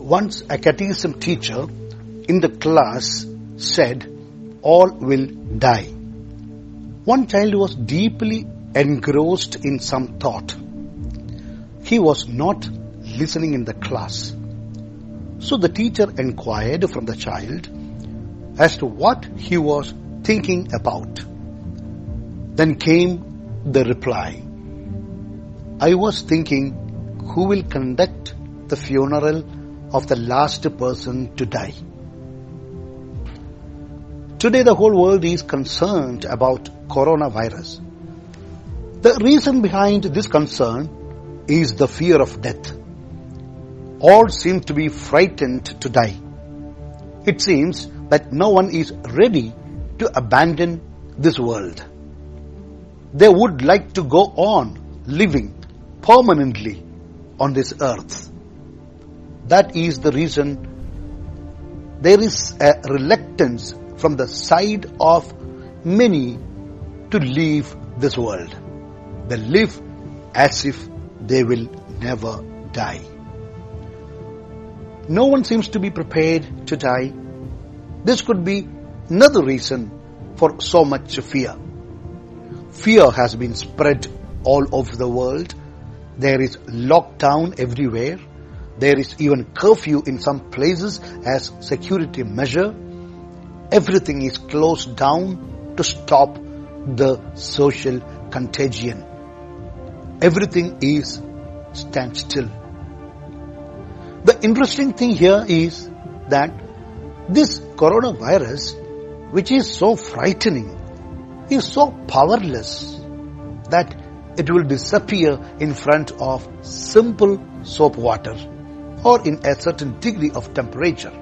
Once a catechism teacher in the class said, "All will die." One child was deeply engrossed in some thought. He was not listening in the class. So the teacher inquired from the child as to what he was thinking about. Then came the reply, "I was thinking who will conduct the funeral of the last person to die." Today the whole world is concerned about coronavirus. The reason behind this concern is the fear of death. All seem to be frightened to die. It seems that no one is ready to abandon this world. They would like to go on living permanently on this earth. That is the reason there is a reluctance from the side of many to leave this world. They live as if they will never die. No one seems to be prepared to die. This could be another reason for so much fear. Fear has been spread all over the world. There is lockdown everywhere. There is even curfew in some places as security measure. Everything is closed down to stop the social contagion. Everything is standstill. The interesting thing here is that this coronavirus, which is so frightening, is so powerless that it will disappear in front of simple soap water or in a certain degree of temperature.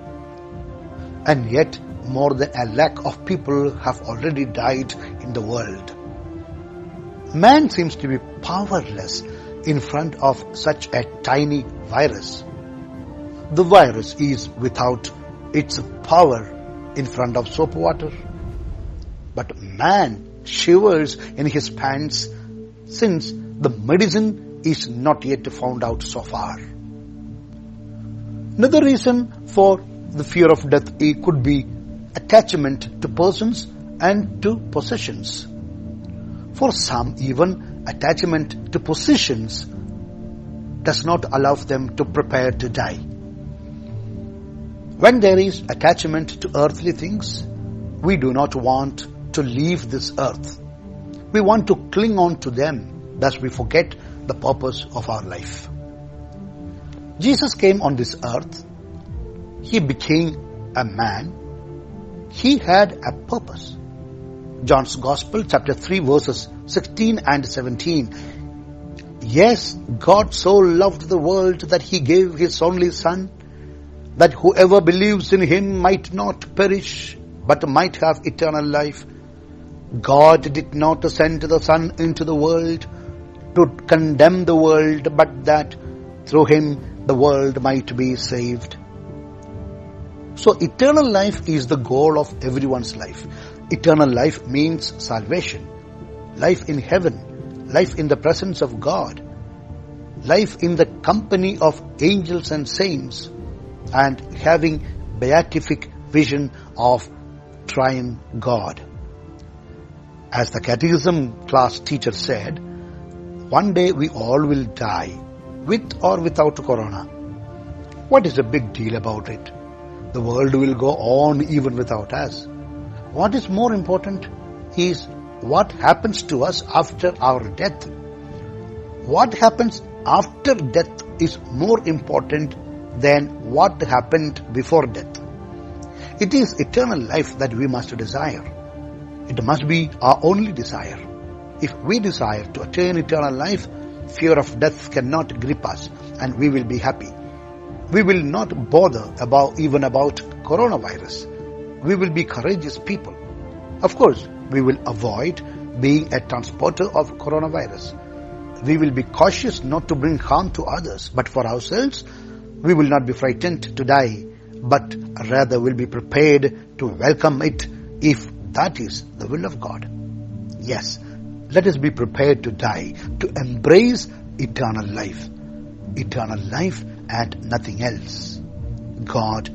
And yet more than 1 lakh of people have already died in the world. Man seems to be powerless in front of such a tiny virus. The virus is without its power in front of soap water. But man shivers in his pants since the medicine is not yet found out so far. Another reason for the fear of death could be attachment to persons and to possessions. For some, even attachment to positions does not allow them to prepare to die. When there is attachment to earthly things, we do not want to leave this earth. We want to cling on to them, thus we forget the purpose of our life. Jesus came on this earth. He became a man. He had a purpose. John's Gospel, chapter 3, verses 16 and 17. Yes, God so loved the world that He gave His only Son, that whoever believes in Him might not perish, but might have eternal life. God did not send the Son into the world to condemn the world, but that through Him the world might be saved. So eternal life is the goal of everyone's life. Eternal life means salvation, life in heaven, life in the presence of God, life in the company of angels and saints, and having beatific vision of triune God. As the catechism class teacher said, one day we all will die, with or without corona. What is the big deal about it? The world will go on even without us. What is more important is what happens to us after our death. What happens after death is more important than what happened before death. It is eternal life that we must desire. It must be our only desire. If we desire to attain eternal life, fear of death cannot grip us and we will be happy. We will not bother about coronavirus. We will be courageous people. Of course, we will avoid being a transporter of coronavirus. We will be cautious not to bring harm to others, but for ourselves, we will not be frightened to die, but rather will be prepared to welcome it if that is the will of God. Yes, let us be prepared to die, to embrace eternal life and nothing else. God